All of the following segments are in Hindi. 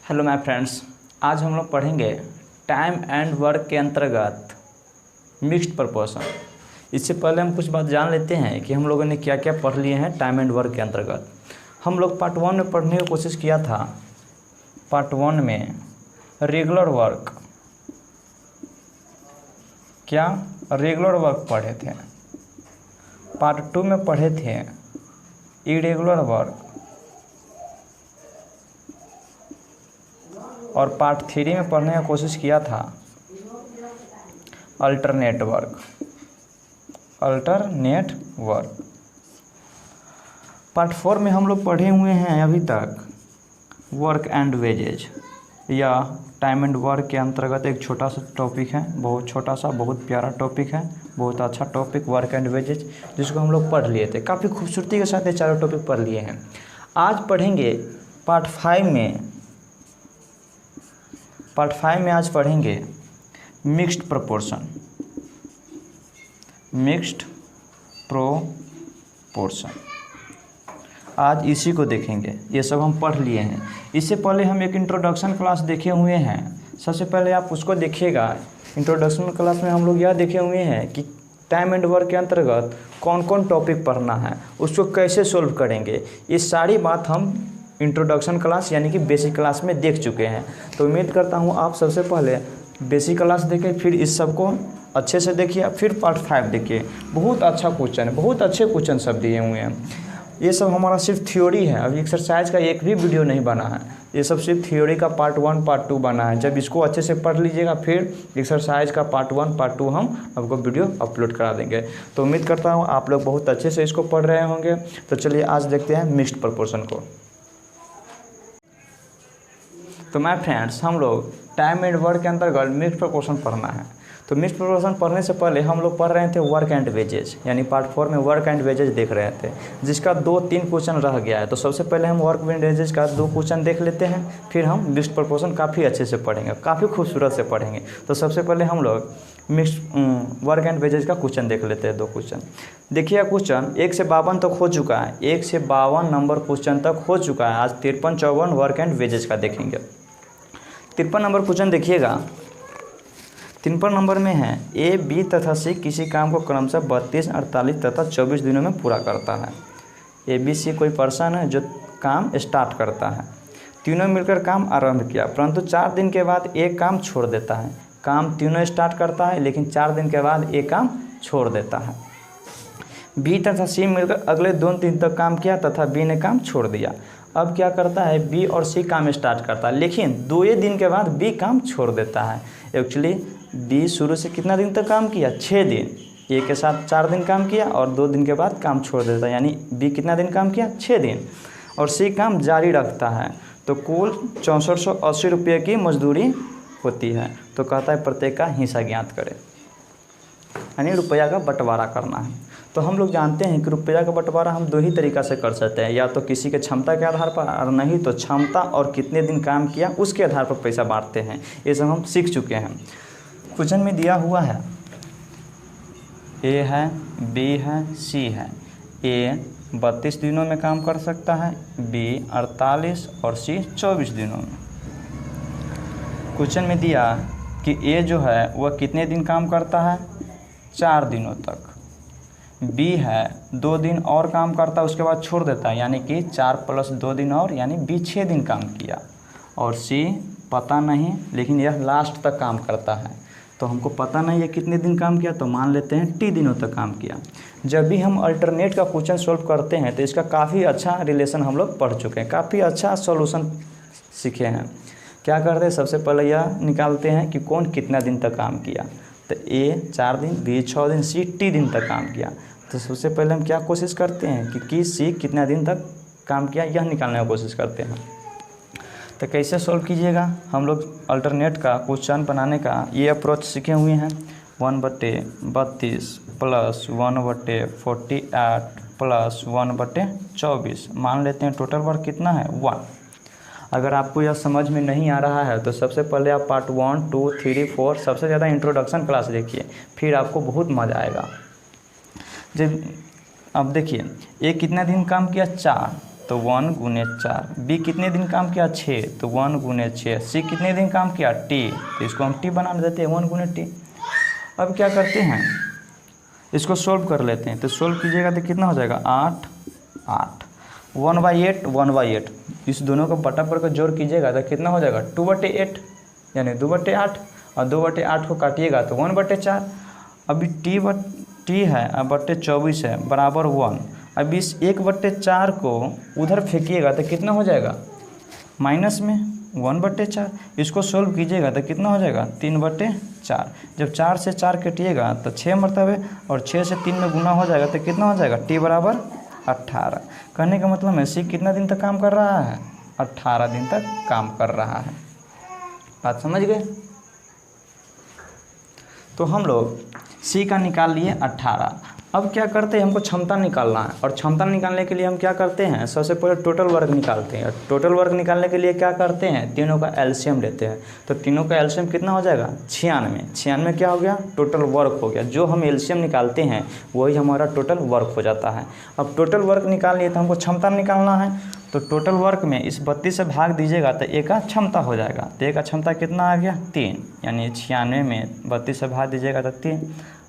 हेलो माय फ्रेंड्स, आज हम लोग पढ़ेंगे टाइम एंड वर्क के अंतर्गत मिक्स्ड प्रपोर्शन। इससे पहले हम कुछ बात जान लेते हैं कि हम लोगों ने क्या क्या पढ़ लिए हैं टाइम एंड वर्क के अंतर्गत। हम लोग पार्ट 1 में पढ़ने की कोशिश किया था। पार्ट 1 में रेगुलर वर्क, क्या रेगुलर वर्क पढ़े थे। पार्ट 2 में पढ़े थे इरेगुलर वर्क, और पार्ट 3 में पढ़ने की कोशिश किया था अल्टरनेट वर्क। पार्ट 4 में हम लोग पढ़े हुए हैं अभी तक वर्क एंड वेजेज, या टाइम एंड वर्क के अंतर्गत एक छोटा सा टॉपिक है, बहुत छोटा सा, बहुत प्यारा टॉपिक है, बहुत अच्छा टॉपिक वर्क एंड वेजेज, जिसको हम लोग पढ़ लिए थे। काफ़ी खूबसूरती के साथ ये चारों टॉपिक पढ़ लिए हैं। आज पढ़ेंगे पार्ट 5 में। पार्ट 5 में आज पढ़ेंगे मिक्स्ड प्रोपोर्शन। आज इसी को देखेंगे। ये सब हम पढ़ लिए हैं। इससे पहले हम एक इंट्रोडक्शन क्लास देखे हुए हैं। सबसे पहले आप उसको देखिएगा। इंट्रोडक्शन क्लास में हम लोग यह देखे हुए हैं कि टाइम एंड वर्क के अंतर्गत कौन कौन टॉपिक पढ़ना है, उसको कैसे सोल्व करेंगे। ये सारी बात हम इंट्रोडक्शन क्लास यानी कि बेसिक क्लास में देख चुके हैं। तो उम्मीद करता हूँ आप सबसे पहले बेसिक क्लास देखें, फिर इस सब को अच्छे से देखिए, फिर पार्ट 5 देखिए। बहुत अच्छा क्वेश्चन है, बहुत अच्छे क्वेश्चन सब दिए हुए हैं। ये सब हमारा सिर्फ थ्योरी है, अभी एक्सरसाइज का एक भी वीडियो नहीं बना है। ये सब सिर्फ थ्योरी का पार्ट 1 पार्ट 2 बना है। जब इसको अच्छे से पढ़ लीजिएगा, फिर एक्सरसाइज का पार्ट 1 पार्ट 2 हम आपको वीडियो अपलोड करा देंगे। तो उम्मीद करता हूँ आप लोग बहुत अच्छे से इसको पढ़ रहे होंगे। तो चलिए आज देखते हैं मिक्स्ड प्रोपोर्शन को। तो माय फ्रेंड्स, हम लोग टाइम एंड वर्क के अंतर्गत मिक्स्ड प्रोपोर्शन पढ़ना है। तो मिक्स्ड प्रोपोर्शन पढ़ने से पहले हम लोग पढ़ रहे थे वर्क एंड वेजेज, यानी पार्ट 4 में वर्क एंड वेजेज देख रहे थे, जिसका 2-3 क्वेश्चन रह गया है। तो सबसे पहले हम वर्क एंड वेजेज का 2 क्वेश्चन देख लेते हैं, फिर हम मिक्स्ड प्रोपोर्शन काफ़ी अच्छे से पढ़ेंगे, काफ़ी खूबसूरत से पढ़ेंगे। तो सबसे पहले हम लोग मिक्स्ड वर्क एंड वेजेज का क्वेश्चन देख लेते हैं। 2 क्वेश्चन देखिए। क्वेश्चन 1 से 52 तक हो चुका है। 1 से 52 नंबर क्वेश्चन तक हो चुका है। आज 53-54 वर्क एंड वेजेज का देखेंगे। 53 नंबर क्वेश्चन देखिएगा। 53 नंबर में है ए, बी तथा सी किसी काम को क्रमशः 32, 48 तथा 24 दिनों में पूरा करता है। ए, बी, सी कोई पर्सन है जो काम स्टार्ट करता है। तीनों मिलकर काम आरंभ किया, परंतु 4 दिन के बाद एक काम छोड़ देता है। काम तीनों स्टार्ट करता है, लेकिन 4 दिन के बाद एक काम छोड़ देता है। बी तथा सी मिलकर अगले 2 दिन तक काम किया तथा बी ने काम छोड़ दिया। अब क्या करता है, बी और सी काम स्टार्ट करता है, लेकिन 2 दिन के बाद बी काम छोड़ देता है। एक्चुअली बी शुरू से कितना दिन तक काम किया, 6 दिन। ए के साथ 4 दिन काम किया और 2 दिन के बाद काम छोड़ देता है, यानी बी कितना दिन काम किया, 6 दिन। और सी काम जारी रखता है। तो कुल 6480 रुपये की मजदूरी होती है। तो कहता है प्रत्येक का हिस्सा ज्ञात करें, यानी रुपया का बंटवारा करना है। तो हम लोग जानते हैं कि रुपया का बंटवारा हम 2 ही तरीक़ा से कर सकते हैं, या तो किसी के क्षमता के आधार पर, और नहीं तो क्षमता और कितने दिन काम किया उसके आधार पर पैसा बांटते हैं। ये सब हम सीख चुके हैं। क्वेश्चन में दिया हुआ है ए है, बी है, सी है। ए 32 दिनों में काम कर सकता है, बी 48 और सी 24 दिनों में। क्वेश्चन में दिया कि ए जो है वह कितने दिन काम करता है, 4 दिनों तक। बी है 2 दिन और काम करता है, उसके बाद छोड़ देता है, यानी कि 4 + 2 दिन और, यानी बी 6 दिन काम किया। और सी पता नहीं, लेकिन यह लास्ट तक काम करता है। तो हमको पता नहीं है कितने दिन काम किया, तो मान लेते हैं टी दिनों तक काम किया। जब भी हम अल्टरनेट का क्वेश्चन सॉल्व करते हैं तो इसका काफ़ी अच्छा रिलेशन हम लोग पढ़ चुके हैं, काफ़ी अच्छा सॉल्यूशन सीखे हैं। क्या करते हैं, सबसे पहले यह निकालते हैं कि कौन कितना दिन तक काम किया। तो ए 4 दिन, बी 6 दिन, सी टी दिन तक काम किया। तो सबसे पहले हम क्या कोशिश करते हैं कि सी कितना दिन तक काम किया, यह निकालने की कोशिश करते हैं। तो कैसे सॉल्व कीजिएगा, हम लोग अल्टरनेट का क्वेश्चन बनाने का ये अप्रोच सीखे हुए हैं। 1/32 + 1/48 + 1/24 मान लेते हैं। टोटल वर्क कितना है, 1। अगर आपको यह समझ में नहीं आ रहा है तो सबसे पहले आप पार्ट 1, 2, 3, 4 सबसे ज़्यादा इंट्रोडक्शन क्लास देखिए, फिर आपको बहुत मज़ा आएगा। जब अब देखिए, ये कितना दिन काम किया, 4, तो 1 गुने 4। बी कितने दिन काम किया 6, तो 1 गुने 6। सी कितने दिन काम किया टी, तो इसको हम टी बना देते हैं 1 गुने टी। अब क्या करते हैं, इसको सोल्व कर लेते हैं। तो सोल्व कीजिएगा तो कितना हो जाएगा 8 8 1/8 1/8। इस दोनों को बटा पर जोड़ कीजिएगा तो कितना हो जाएगा 2/8 यानी 2/8, और 2/8 को काटिएगा तो 1/4। अभी टी है अब बट्टे 24 है बराबर 1। अब इस 1/4 को उधर फेंकिएगा तो कितना हो जाएगा माइनस में 1/4। इसको सोल्व कीजिएगा तो कितना हो जाएगा 3/4। जब 4 से 4 कटिएगा तो 6 मरतबे, और 6 से 3 में गुना हो जाएगा तो कितना हो जाएगा टी बराबर 18। कहने का मतलब है सी कितना दिन तक काम कर रहा है 18 दिन तक काम कर रहा है। बात समझ गए। तो हम लोग सी का निकाल लिए 18। अब क्या करते हैं, हमको क्षमता निकालना है, और क्षमता निकालने के लिए हम क्या करते हैं, सबसे पहले टोटल वर्क निकालते हैं। टोटल वर्क निकालने के लिए क्या करते हैं, तीनों का एलसीएम लेते हैं। तो तीनों का एलसीएम कितना हो जाएगा 96। 96 क्या हो गया टोटल वर्क हो गया। जो हम एलसीएम निकालते हैं वही हमारा टोटल वर्क हो जाता है। अब टोटल वर्क निकाल लिए तो हमको क्षमता निकालना है। तो टोटल वर्क में इस 32 से भाग दीजिएगा तो ए का क्षमता हो जाएगा। तो ए का क्षमता कितना आ गया 3, यानी 96 में 32 से भाग दीजिएगा तो 3,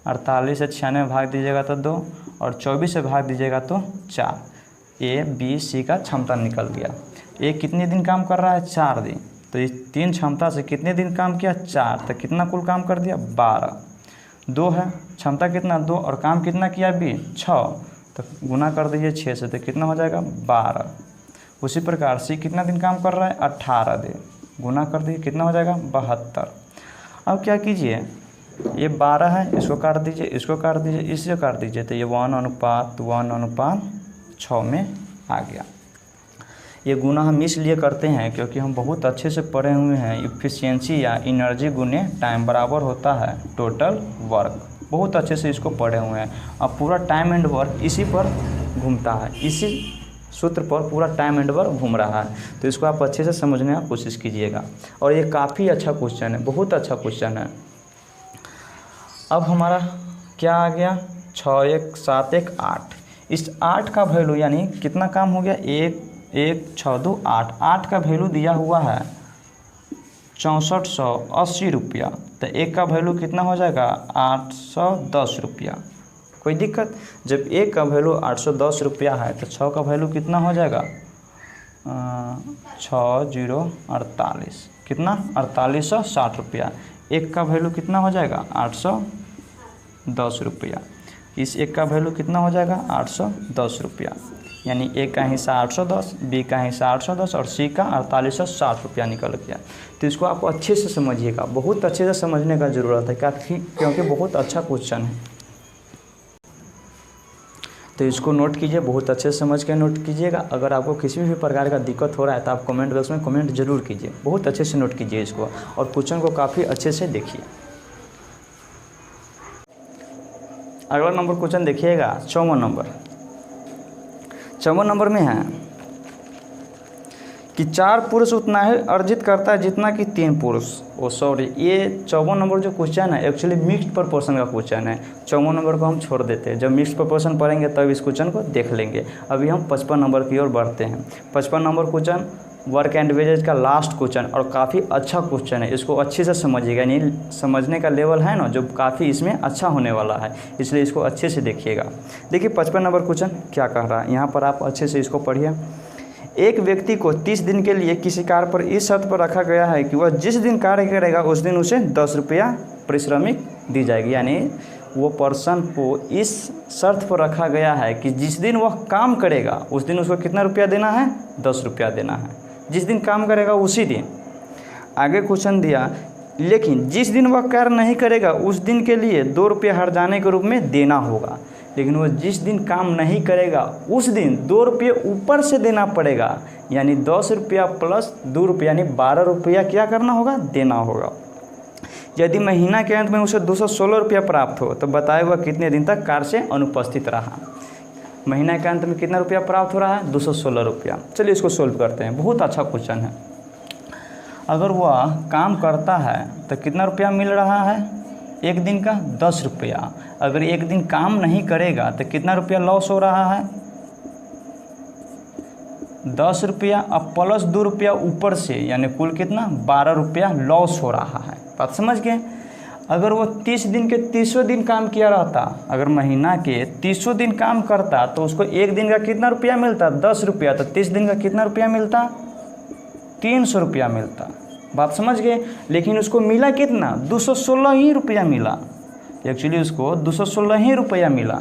48 से 96 में भाग दीजिएगा तो 2, और 24 से भाग दीजिएगा तो 4। ए बी सी का क्षमता निकल गया। ए कितने दिन काम कर रहा है 4 दिन। तो इस 3 क्षमता से कितने दिन काम किया 4, तो कितना कुल काम कर दिया 12। 2 है क्षमता कितना 2, और काम कितना किया बी 6, तो गुना कर दीजिए 6 से तो कितना हो जाएगा 12। उसी प्रकार सी कितना दिन काम कर रहा है 18 दिन, गुना कर दीजिए कितना हो जाएगा 72। अब क्या कीजिए, ये 12 है, इसको काट दीजिए, इसको काट दीजिए, इससे काट दीजिए, तो ये 1:1:6 में आ गया। ये गुना हम इसलिए करते हैं क्योंकि हम बहुत अच्छे से पढ़े हुए हैं इफ़िशियंसी या एनर्जी गुने टाइम बराबर होता है टोटल वर्क। बहुत अच्छे से इसको पढ़े हुए हैं। अब पूरा टाइम एंड वर्क इसी पर घूमता है, इसी सूत्र पर पूरा टाइम एंड वर्क घूम रहा है। तो इसको आप अच्छे से समझने की कोशिश कीजिएगा। और ये काफ़ी अच्छा क्वेश्चन है, बहुत अच्छा क्वेश्चन है। अब हमारा क्या आ गया 6 1 7 1 8। इस 8 का वैल्यू यानी कितना काम हो गया 1 1 6 2 8। 8 का वैल्यू दिया हुआ है 6480 रुपया। तो एक का वैल्यू कितना हो जाएगा 810 रुपया। कोई दिक्कत, जब एक का वैल्यू 810 रुपया है तो 6 का वैल्यू कितना हो जाएगा 6048, कितना 4860 रुपया। एक का वैल्यू कितना हो जाएगा 810 रुपया। इस एक का वैल्यू कितना हो जाएगा 810 रुपया, यानी एक का हिस्सा 810, बी का हिस्सा 810 और सी का 4860 रुपया निकल गया। तो इसको आप अच्छे से समझिएगा, बहुत अच्छे से समझने का ज़रूरत है काफ़ी, क्योंकि बहुत अच्छा क्वेश्चन है। तो इसको नोट कीजिए, बहुत अच्छे से समझ के नोट कीजिएगा। अगर आपको किसी भी प्रकार का दिक्कत हो रहा है तो आप कमेंट बॉक्स में कमेंट जरूर कीजिए, बहुत अच्छे से नोट कीजिए इसको, और क्वेश्चन को काफ़ी अच्छे से देखिए। अगला नंबर क्वेश्चन देखिएगा 54 नंबर। 54 नंबर में है कि 4 पुरुष उतना ही अर्जित करता है जितना कि 3 पुरुष। ये 54 नंबर जो क्वेश्चन है एक्चुअली मिक्स्ड प्रोपोर्शन का क्वेश्चन है। 54 नंबर को हम छोड़ देते हैं, जब मिक्स्ड प्रोपोर्शन पढ़ेंगे तब इस क्वेश्चन को देख लेंगे। अभी हम 55 नंबर की ओर बढ़ते हैं। 55 number question work and wages का लास्ट क्वेश्चन, और काफ़ी अच्छा क्वेश्चन है। इसको अच्छे से समझिएगा, यानी समझने का लेवल है ना जो काफ़ी इसमें अच्छा होने वाला है, इसलिए इसको अच्छे से देखिएगा। देखिए 55 नंबर क्वेश्चन क्या कह रहा है, यहाँ पर आप अच्छे से इसको पढ़िए। एक व्यक्ति को 30 दिन के लिए किसी कार्य पर इस शर्त पर रखा गया है कि वह जिस दिन कार्य करेगा उस दिन उसे 10 रुपया पारिश्रमिक दी जाएगी। यानी वो पर्सन को इस शर्त पर रखा गया है कि जिस दिन वह काम करेगा उस दिन उसको कितना रुपया देना है 10 रुपया देना है। जिस दिन काम करेगा उसी दिन। आगे क्वेश्चन दिया, लेकिन जिस दिन वह कार्य नहीं करेगा उस दिन के लिए 2 रुपया हर जाने के रूप में देना होगा। लेकिन वो जिस दिन काम नहीं करेगा उस दिन 2 रुपये ऊपर से देना पड़ेगा, यानी 10 रुपया प्लस 2 रुपया यानी 12 रुपया क्या करना होगा देना होगा। यदि महीना के अंत में उसे 216 रुपया प्राप्त हो तो बताए वह कितने दिन तक कार्य से अनुपस्थित रहा। महीना के अंत में कितना रुपया प्राप्त हो रहा है 216 रुपया। चलिए इसको सोल्व करते हैं, बहुत अच्छा क्वेश्चन है। अगर वह काम करता है तो कितना रुपया मिल रहा है एक दिन का 10 रुपया। अगर एक दिन काम नहीं करेगा तो कितना रुपया लॉस हो रहा है 10 रुपया अब प्लस 2 रुपया ऊपर से, यानी कुल कितना 12 रुपया लॉस हो रहा है। बात समझ गए। अगर वो 30 दिन के 30 दिन काम किया रहता, अगर महीना के 30 दिन काम करता तो उसको एक दिन का कितना रुपया मिलता 10 रुपया, तो 30 दिन का कितना रुपया मिलता 300 रुपया मिलता। बात समझ गए। लेकिन उसको मिला कितना 216 ही रुपया मिला। एक्चुअली उसको 216 ही रुपया मिला,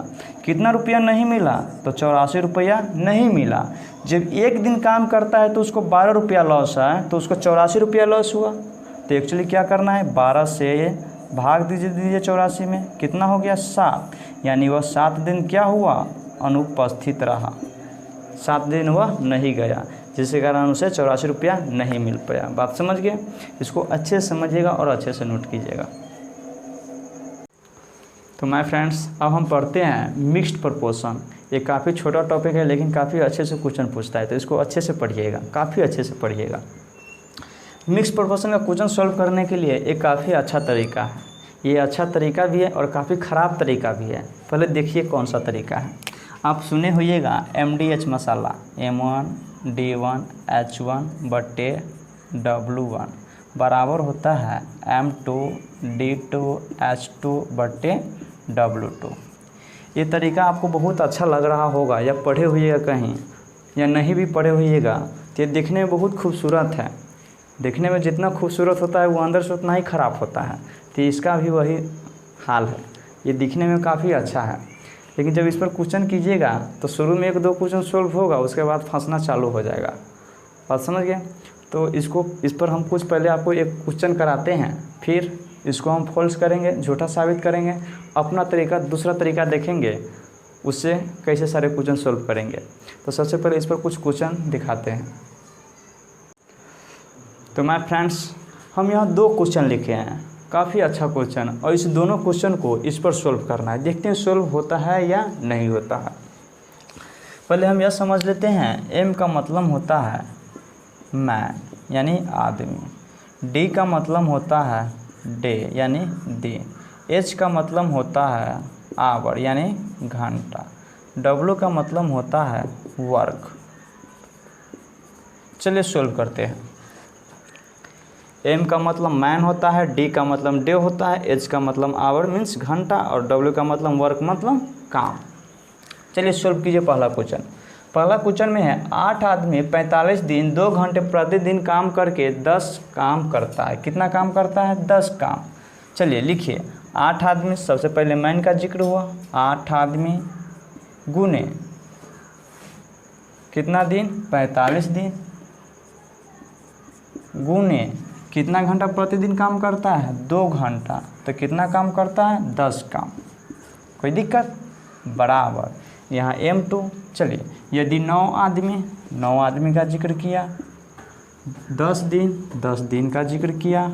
कितना रुपया नहीं मिला तो 84 रुपया नहीं मिला। जब एक दिन काम करता है तो उसको 12 रुपया लॉस है, तो उसको 84 रुपया लॉस हुआ। तो एक्चुअली क्या करना है, 12 से भाग दीजिए 84 में, कितना हो गया 7, यानी वह 7 दिन क्या हुआ अनुपस्थित रहा, 7 दिन वह नहीं गया, जिसके कारण उसे 84 रुपया नहीं मिल पाया। बात समझ गए। इसको अच्छे से समझिएगा और अच्छे से नोट कीजिएगा। तो माय फ्रेंड्स, अब हम पढ़ते हैं मिक्स्ड प्रपोर्शन। ये काफ़ी छोटा टॉपिक है लेकिन काफ़ी अच्छे से क्वेश्चन पूछता है, तो इसको अच्छे से पढ़िएगा, काफ़ी अच्छे से पढ़िएगा। मिक्स प्रपोर्शन का क्वेश्चन सॉल्व करने के लिए एक काफ़ी अच्छा तरीका है। ये अच्छा तरीका भी है और काफ़ी ख़राब तरीका भी है। पहले देखिए कौन सा तरीका है। आप सुने होइएगा MDH मसाला, M1 D1 H1 बटे W1 बराबर होता है M2 D2 H2 बटे W2। ये तरीका आपको बहुत अच्छा लग रहा होगा, या पढ़े होइएगा कहीं, या नहीं भी पढ़े होइएगा, तो ये देखने में बहुत खूबसूरत है। देखने में जितना खूबसूरत होता है वो अंदर से उतना ही ख़राब होता है। तो इसका भी वही हाल है। ये दिखने में काफ़ी अच्छा है, लेकिन जब इस पर क्वेश्चन कीजिएगा तो शुरू में 1-2 क्वेश्चन सोल्व होगा, उसके बाद फंसना चालू हो जाएगा। बात समझ गए। तो इस पर हम कुछ पहले आपको एक क्वेश्चन कराते हैं, फिर इसको हम फॉल्स करेंगे, झूठा साबित करेंगे, अपना तरीका दूसरा तरीका देखेंगे, उससे कैसे सारे क्वेश्चन सोल्व करेंगे। तो सबसे पहले इस पर कुछ क्वेश्चन दिखाते हैं। तो माय फ्रेंड्स, हम यहाँ 2 क्वेश्चन लिखे हैं, काफ़ी अच्छा क्वेश्चन, और इस दोनों क्वेश्चन को इस पर सोल्व करना है। देखते हैं सोल्व होता है या नहीं होता है। पहले हम यह समझ लेते हैं, M का मतलब होता है मैन यानी आदमी, D का मतलब होता है डे यानी दिन, H का मतलब होता है आवर यानी घंटा, W का मतलब होता है वर्क। चलिए सोल्व करते हैं। M का मतलब मैन होता है, D का मतलब डे होता है, H का मतलब आवर मीन्स घंटा, और W का मतलब वर्क मतलब काम। चलिए सोल्व कीजिए पहला क्वेश्चन। पहला क्वेश्चन में है 8 आदमी 45 दिन 2 घंटे प्रतिदिन काम करके 10 काम करता है। कितना काम करता है 10 काम। चलिए लिखिए 8 आदमी, सबसे पहले मैन का जिक्र हुआ, 8 आदमी गुने कितना दिन 45 दिन, गुने कितना घंटा प्रतिदिन काम करता है 2 घंटा, तो कितना काम करता है 10 काम। कोई दिक्कत, बराबर यहाँ M2। चलिए यदि 9 आदमी का जिक्र किया, 10 दिन का जिक्र किया,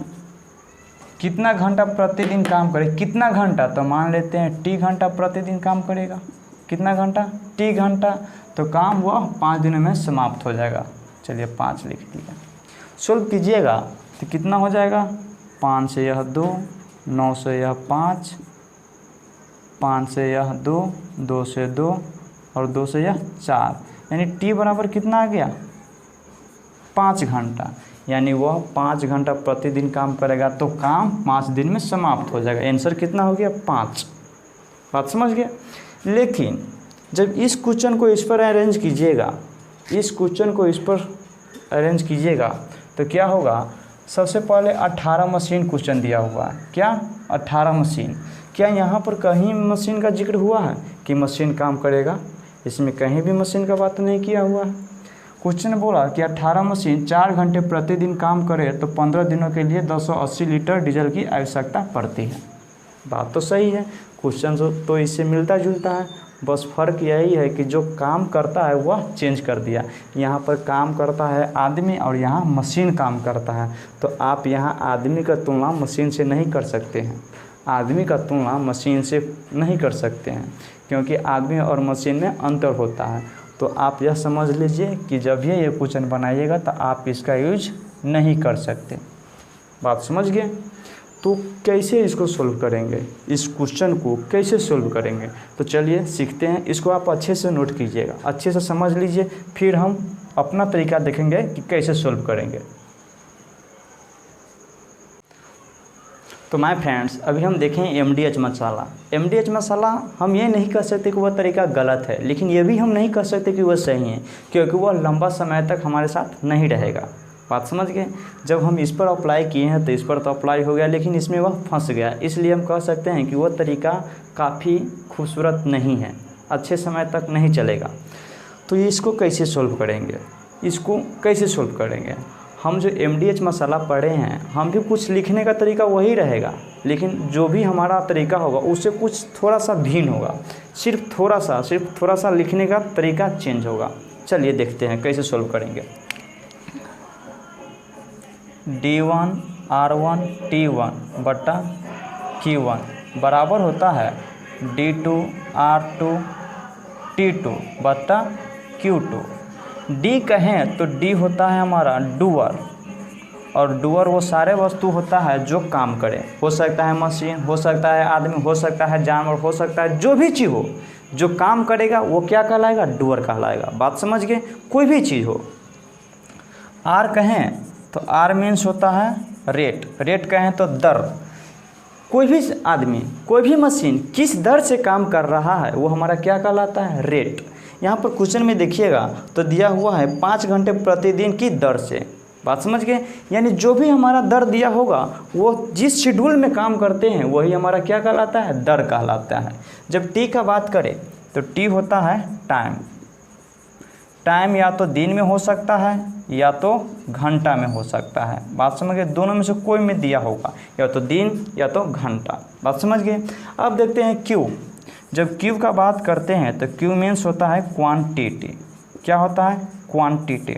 कितना घंटा प्रतिदिन काम करे, कितना घंटा, तो मान लेते हैं T घंटा प्रतिदिन काम करेगा। कितना घंटा T घंटा, तो काम वह 5 दिनों में समाप्त हो जाएगा। चलिए 5 लिख दिया। सोल्व कीजिएगा तो कितना हो जाएगा, 5 से यह 2, 9 से यह 5, 5 से यह 2, 2 से 2 और 2 से यह 4, यानी T बराबर कितना आ गया 5 घंटा, यानी वह 5 घंटा प्रतिदिन काम करेगा, तो काम 5 दिन में समाप्त हो जाएगा। आंसर कितना हो गया 5। बात समझ गए। लेकिन जब इस क्वेश्चन को इस पर अरेंज कीजिएगा, इस क्वेश्चन को इस पर अरेंज कीजिएगा तो क्या होगा, सबसे पहले 18 मशीन क्वेश्चन दिया हुआ है। क्या 18 मशीन, क्या यहाँ पर कहीं मशीन का जिक्र हुआ है कि मशीन काम करेगा? इसमें कहीं भी मशीन का बात नहीं किया हुआ है। क्वेश्चन बोला कि 18 मशीन 4 घंटे प्रतिदिन काम करे तो 15 दिनों के लिए 280 लीटर डीजल की आवश्यकता पड़ती है। बात तो सही है, क्वेश्चन तो इससे मिलता जुलता है, बस फ़र्क यही है कि जो काम करता है वह चेंज कर दिया। यहाँ पर काम करता है आदमी और यहाँ मशीन काम करता है, तो आप यहाँ आदमी का तुलना मशीन से नहीं कर सकते हैं, आदमी का तुलना मशीन से नहीं कर सकते हैं, क्योंकि आदमी और मशीन में अंतर होता है। तो आप यह समझ लीजिए कि जब भी ये क्वेश्चन बनाइएगा तो आप इसका यूज नहीं कर सकते। बात समझ गए। तो कैसे इसको सोल्व करेंगे, इस क्वेश्चन को कैसे सोल्व करेंगे, तो चलिए सीखते हैं। इसको आप अच्छे से नोट कीजिएगा, अच्छे से समझ लीजिए, फिर हम अपना तरीका देखेंगे कि कैसे सोल्व करेंगे। तो माय फ्रेंड्स, अभी हम देखें MDH मसाला। MDH मसाला हम ये नहीं कह सकते कि वह तरीका गलत है, लेकिन ये भी हम नहीं कह सकते कि वह सही है, क्योंकि वह लंबा समय तक हमारे साथ नहीं रहेगा। बात समझ गए। जब हम इस पर अप्लाई किए हैं तो इस पर तो अप्लाई हो गया, लेकिन इसमें वह फंस गया, इसलिए हम कह सकते हैं कि वह तरीका काफ़ी खूबसूरत नहीं है, अच्छे समय तक नहीं चलेगा। तो ये इसको कैसे सोल्व करेंगे, इसको कैसे सोल्व करेंगे। हम जो MDH मसाला पढ़े हैं, हम भी कुछ लिखने का तरीका वही रहेगा, लेकिन जो भी हमारा तरीका होगा उससे कुछ थोड़ा सा भिन्न होगा, सिर्फ थोड़ा सा लिखने का तरीका चेंज होगा। चलिए देखते हैं कैसे सोल्व करेंगे। D1 R1 T1 बटा Q1 बराबर होता है D2 R2 T2 बटा Q2। D कहें तो D होता है हमारा डूअर, और डूअर वो सारे वस्तु होता है जो काम करे, हो सकता है मशीन, हो सकता है आदमी, हो सकता है जानवर, हो सकता है जो भी चीज़ हो, जो काम करेगा वो क्या कहलाएगा, डूअर कहलाएगा। बात समझ गए। कोई भी चीज़ हो। R कहें तो R मीन्स होता है रेट कहें तो दर। कोई भी आदमी, कोई भी मशीन किस दर से काम कर रहा है वो हमारा क्या कहलाता है, रेट। यहाँ पर क्वेश्चन में देखिएगा तो दिया हुआ है 5 घंटे प्रतिदिन की दर से। बात समझ गए। यानी जो भी हमारा दर दिया होगा वो जिस शेड्यूल में काम करते हैं वही हमारा क्या कहलाता है, दर कहलाता है। जब टी का बात करें तो टी होता है टाइम या तो दिन में हो सकता है या तो घंटा में हो सकता है। बात समझ गए। दोनों में से कोई में दिया होगा, या तो दिन या तो घंटा। बात समझ गए। अब देखते हैं क्यू। जब क्यू का बात करते हैं तो क्यू मीन्स होता है क्वांटिटी। क्या होता है, क्वांटिटी।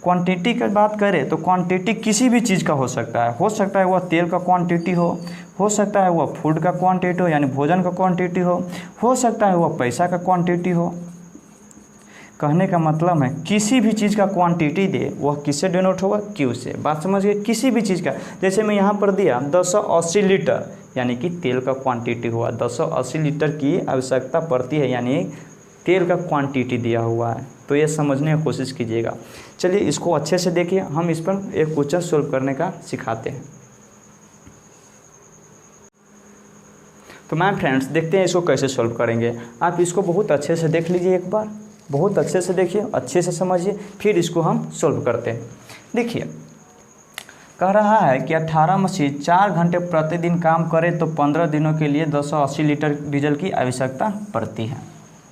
क्वांटिटी की बात करें तो क्वांटिटी किसी भी चीज़ का हो सकता है वह तेल का क्वांटिटी हो सकता है वह फूड का क्वांटिटी हो, यानी भोजन का क्वांटिटी हो सकता है वह पैसा का क्वांटिटी हो। कहने का मतलब है किसी भी चीज़ का क्वांटिटी दे वह किससे डिनोट होगा, क्यू से। बात समझिए। किसी भी चीज़ का, जैसे मैं यहाँ पर दिया 280 लीटर, यानी कि तेल का क्वांटिटी हुआ। 280 लीटर की आवश्यकता पड़ती है, यानी तेल का क्वांटिटी दिया हुआ है। तो ये समझने की कोशिश कीजिएगा। चलिए इसको अच्छे से देखिए, हम इस पर एक क्वेश्चन सोल्व करने का सिखाते हैं। तो मैम फ्रेंड्स, देखते हैं इसको कैसे सोल्व करेंगे। आप इसको बहुत अच्छे से देख लीजिए, एक बार बहुत अच्छे से देखिए, अच्छे से समझिए, फिर इसको हम सोल्व करते हैं। देखिए, कह रहा है कि 18 मशीन 4 घंटे प्रतिदिन काम करे तो 15 दिनों के लिए 280 लीटर डीजल की आवश्यकता पड़ती है।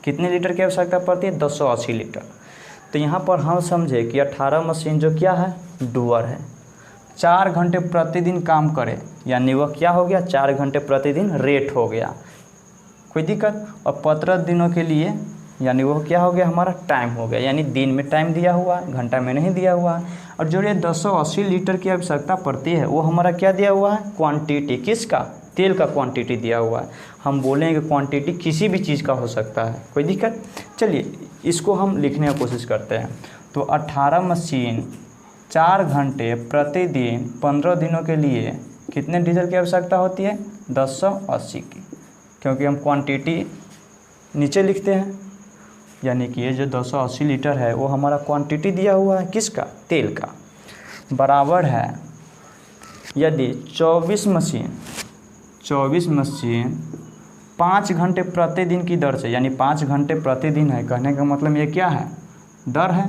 कितने लीटर की आवश्यकता पड़ती है, 280 लीटर। तो यहाँ पर हम समझे कि 18 मशीन जो क्या है, डूअर है, 4 घंटे प्रतिदिन काम करे, यानी वह क्या हो गया, 4 घंटे प्रतिदिन रेट हो गया, कोई दिक्कत। और 15 दिनों के लिए, यानी वो क्या हो गया, हमारा टाइम हो गया, यानी दिन में टाइम दिया हुआ है, घंटा में नहीं दिया हुआ है। और जो ये 280 लीटर की आवश्यकता पड़ती है वो हमारा क्या दिया हुआ है, क्वांटिटी। किसका, तेल का क्वांटिटी दिया हुआ है। हम बोलेंगे क्वांटिटी किसी भी चीज़ का हो सकता है, कोई दिक्कत। चलिए इसको हम लिखने की कोशिश करते हैं। तो 18 मशीन 4 घंटे प्रतिदिन 15 दिनों के लिए कितने डीजल की आवश्यकता होती है, 280 की, क्योंकि हम क्वांटिटी नीचे लिखते हैं। यानी कि ये जो 280 लीटर है वो हमारा क्वांटिटी दिया हुआ है, किसका, तेल का। बराबर है, यदि 24 मशीन 5 घंटे प्रतिदिन की दर से, यानी 5 घंटे प्रतिदिन है, कहने का मतलब ये क्या है, दर है।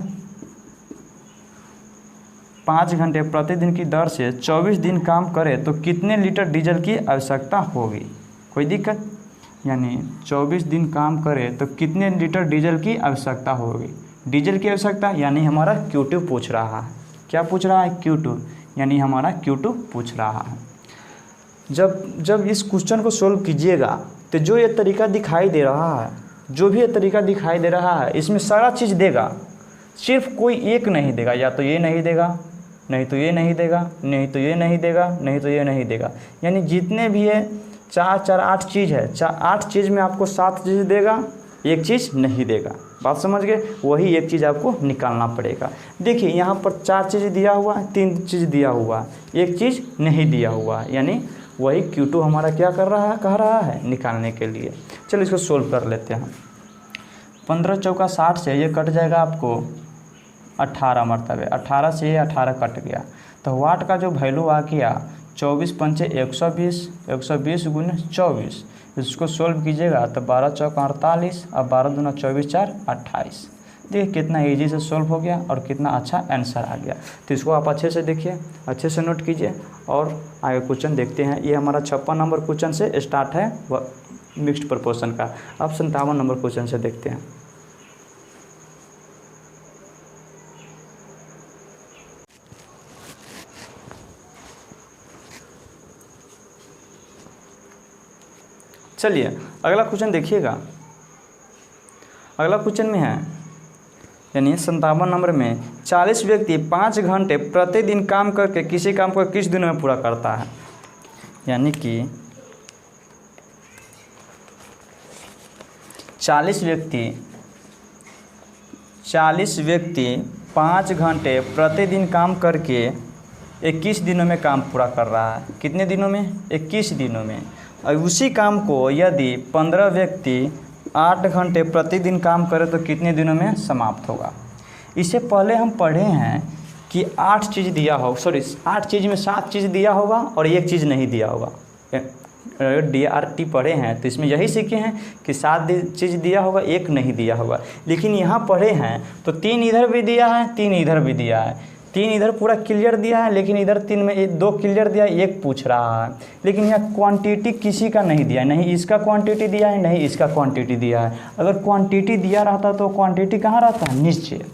5 घंटे प्रतिदिन की दर से 24 दिन काम करे तो कितने लीटर डीजल की आवश्यकता होगी, कोई दिक्कत। यानी 24 दिन काम करे तो कितने लीटर डीजल की आवश्यकता होगी। डीजल की आवश्यकता यानी हमारा Q2 पूछ रहा है। क्या पूछ रहा है, Q2, यानी हमारा Q2 पूछ रहा है। जब इस क्वेश्चन को सोल्व कीजिएगा तो जो ये तरीका दिखाई दे रहा है, जो भी ये तरीका दिखाई दे रहा है, इसमें सारा चीज़ देगा, सिर्फ कोई एक नहीं देगा। या तो ये नहीं देगा, नहीं तो ये नहीं देगा, नहीं तो ये नहीं देगा, नहीं तो ये नहीं देगा। यानी जितने भी है 4 8 चीज़ है, 8 चीज़ में आपको 7 चीज़ देगा, एक चीज़ नहीं देगा। बात समझ गए। वही एक चीज़ आपको निकालना पड़ेगा। देखिए यहाँ पर 4 चीज़ दिया हुआ है, 3 चीज़ दिया हुआ है, एक चीज़ नहीं दिया हुआ है, यानी वही Q2 हमारा क्या कर रहा है, कह रहा है निकालने के लिए। चलो इसको सोल्व कर लेते हैं। 15 चौका 60 से ये कट जाएगा आपको 18 मरतबे, 18 से 18 कट गया तो वाट का जो वैल्यू आ गया 24 पंचे 120, 120 गुने 24, इसको सोल्व कीजिएगा तो 12 चौका 48 और 12 दूना 24 4 28। देखिए कितना इजी से सोल्व हो गया और कितना अच्छा आंसर आ गया। तो इसको आप अच्छे से देखिए, अच्छे से नोट कीजिए और आगे क्वेश्चन देखते हैं। ये हमारा 56 नंबर क्वेश्चन से स्टार्ट है मिक्स्ड प्रोपोर्शन का। अब 57 नंबर क्वेश्चन से देखते हैं। चलिए अगला क्वेश्चन देखिएगा। अगला क्वेश्चन में है यानी 57 नंबर में 40 व्यक्ति 5 घंटे प्रतिदिन काम करके किसी काम को किस दिनों में पूरा करता है। यानी कि 40 व्यक्ति 5 घंटे प्रतिदिन काम करके 21 दिनों में काम पूरा कर रहा है। कितने दिनों में? 21 दिनों में। और उसी काम को यदि 15 व्यक्ति 8 घंटे प्रतिदिन काम करें तो कितने दिनों में समाप्त होगा। इससे पहले हम पढ़े हैं कि 8 चीज़ दिया हो, 8 चीज़ में 7 चीज़ दिया होगा और एक चीज़ नहीं दिया होगा। DRT पढ़े हैं तो इसमें यही सीखे हैं कि 7 चीज़ दिया होगा, एक नहीं दिया होगा। लेकिन यहाँ पढ़े हैं तो 3 इधर भी दिया है, 3 इधर भी दिया है। 3 इधर पूरा क्लियर दिया है, लेकिन इधर 3 में 2 क्लियर दिया है, 1 पूछ रहा है। लेकिन यहाँ क्वांटिटी किसी का नहीं दिया है, नहीं इसका क्वांटिटी दिया है, नहीं इसका क्वांटिटी दिया है। अगर क्वांटिटी दिया रहता तो क्वांटिटी कहाँ रहता है? नीचे।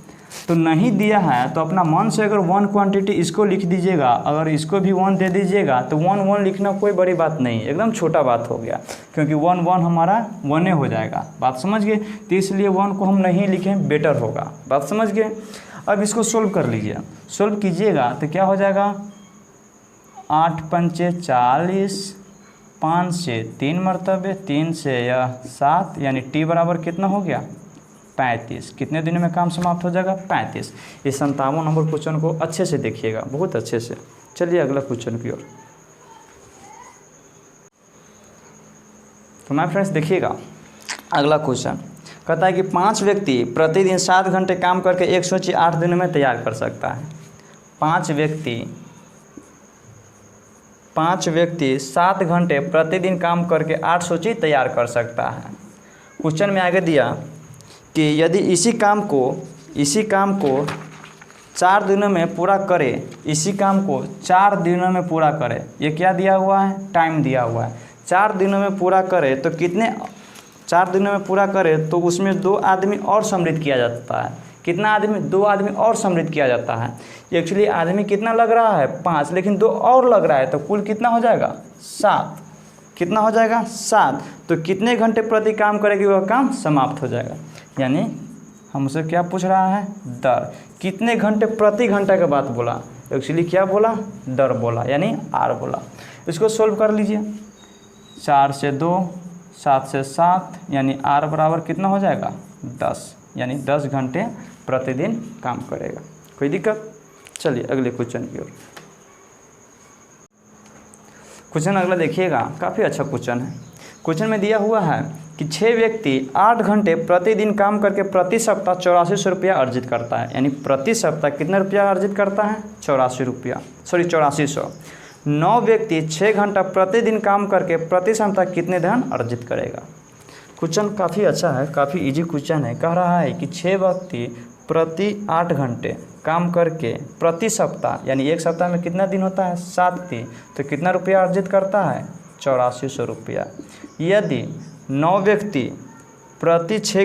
तो नहीं दिया है तो अपना मन से अगर 1 क्वांटिटी इसको लिख दीजिएगा, अगर इसको भी 1 दे दीजिएगा तो 1 1 लिखना कोई बड़ी बात नहीं, एकदम छोटा बात हो गया, क्योंकि 1 1 हमारा 1 हो जाएगा। बात समझ गए? तो इसलिए 1 को हम नहीं लिखें, बेटर होगा। बात समझ गए? अब इसको सोल्व कर लीजिए। सोल्व कीजिएगा तो क्या हो जाएगा? 8 पंचे 40, 5 से 3 मरतबे, 3 से 7, यानी टी बराबर कितना हो गया? 35। कितने दिनों में काम समाप्त हो जाएगा? 35। इस 57 नंबर क्वेश्चन को अच्छे से देखिएगा, बहुत अच्छे से। चलिए अगला क्वेश्चन की ओर। तो माय फ्रेंड्स देखिएगा, अगला क्वेश्चन कहता है कि 5 व्यक्ति प्रतिदिन 7 घंटे काम करके एक सूची 8 दिनों में तैयार कर सकता है। 5 व्यक्ति 7 घंटे प्रतिदिन काम करके 8 सूची तैयार कर सकता है। क्वेश्चन में आगे दिया कि यदि इसी काम को 4 दिनों में पूरा करे, इसी काम को 4 दिनों में पूरा करे। ये क्या दिया हुआ है? टाइम दिया हुआ है। 4 दिनों में पूरा करे तो कितने? 4 दिनों में पूरा करे तो उसमें 2 आदमी और सम्मिलित किया जाता है। कितना आदमी? 2 आदमी और सम्मिलित किया जाता है। एक्चुअली आदमी कितना लग रहा है? 5, लेकिन 2 और लग रहा है तो कुल कितना हो जाएगा? 7। कितना हो जाएगा? 7। तो कितने घंटे प्रति काम करेगी वह काम समाप्त हो जाएगा। यानी हमसे क्या पूछ रहा है? दर। कितने घंटे प्रति घंटा के बात बोला, एक्चुअली क्या बोला? दर बोला, यानी आर बोला। इसको सोल्व कर लीजिए। 4 से 2, 7 से 7, यानी आर बराबर कितना हो जाएगा? 10, यानी 10 घंटे प्रतिदिन काम करेगा। कोई दिक्कत? चलिए अगले क्वेश्चन की ओर। क्वेश्चन अगला देखिएगा, काफ़ी अच्छा क्वेश्चन है। क्वेश्चन में दिया हुआ है कि 6 व्यक्ति 8 घंटे प्रतिदिन काम करके प्रति सप्ताह 8400 रुपया अर्जित करता है। यानी प्रति सप्ताह कितना रुपया अर्जित करता है? 8400। 9 व्यक्ति 6 घंटा प्रतिदिन काम करके प्रति सप्ताह कितने धन अर्जित करेगा। क्वेश्चन काफ़ी अच्छा है, काफ़ी इजी क्वेश्चन है। कह रहा है कि 6 व्यक्ति प्रति 8 घंटे काम करके प्रति सप्ताह, यानी एक सप्ताह में कितना दिन होता है? 7 दिन, तो कितना रुपया अर्जित करता है? 8400 रुपया। यदि 9 व्यक्ति प्रति 6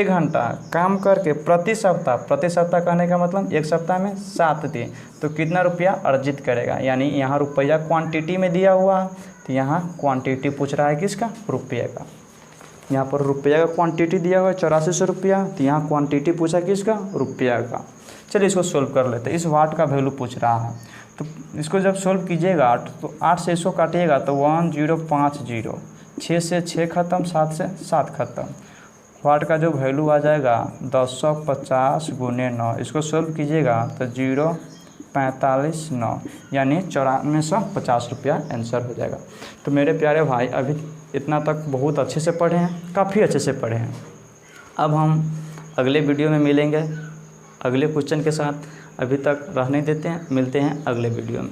घंटा काम करके प्रति सप्ताह कहने का मतलब एक सप्ताह में 7 दिन, तो कितना रुपया अर्जित करेगा। यानी यहाँ रुपया क्वांटिटी में दिया हुआ है, तो यहाँ क्वांटिटी पूछ रहा है किसका? रुपये का। यहाँ पर रुपया का क्वांटिटी दिया हुआ है 8400 रुपया, तो यहाँ क्वांटिटी पूछा किसका? रुपया का। चलिए इसको सोल्व कर लेते हैं। इस वाट का वैल्यू पूछ रहा है, तो इसको जब सोल्व कीजिएगा तो 8 से इसको काटिएगा तो 1050, 6 से 6 खत्म, 7 से 7 खत्म। वाट का जो वैल्यू आ जाएगा 1050 गुने 9, इसको सोल्व कीजिएगा तो 0.45 यानी 9450 रुपया आंसर हो जाएगा। तो मेरे प्यारे भाई अभी इतना तक बहुत अच्छे से पढ़े हैं, काफ़ी अच्छे से पढ़े हैं। अब हम अगले वीडियो में मिलेंगे। अगले क्वेश्चन के साथ। अभी तक रहने देते हैं, मिलते हैं अगले वीडियो में।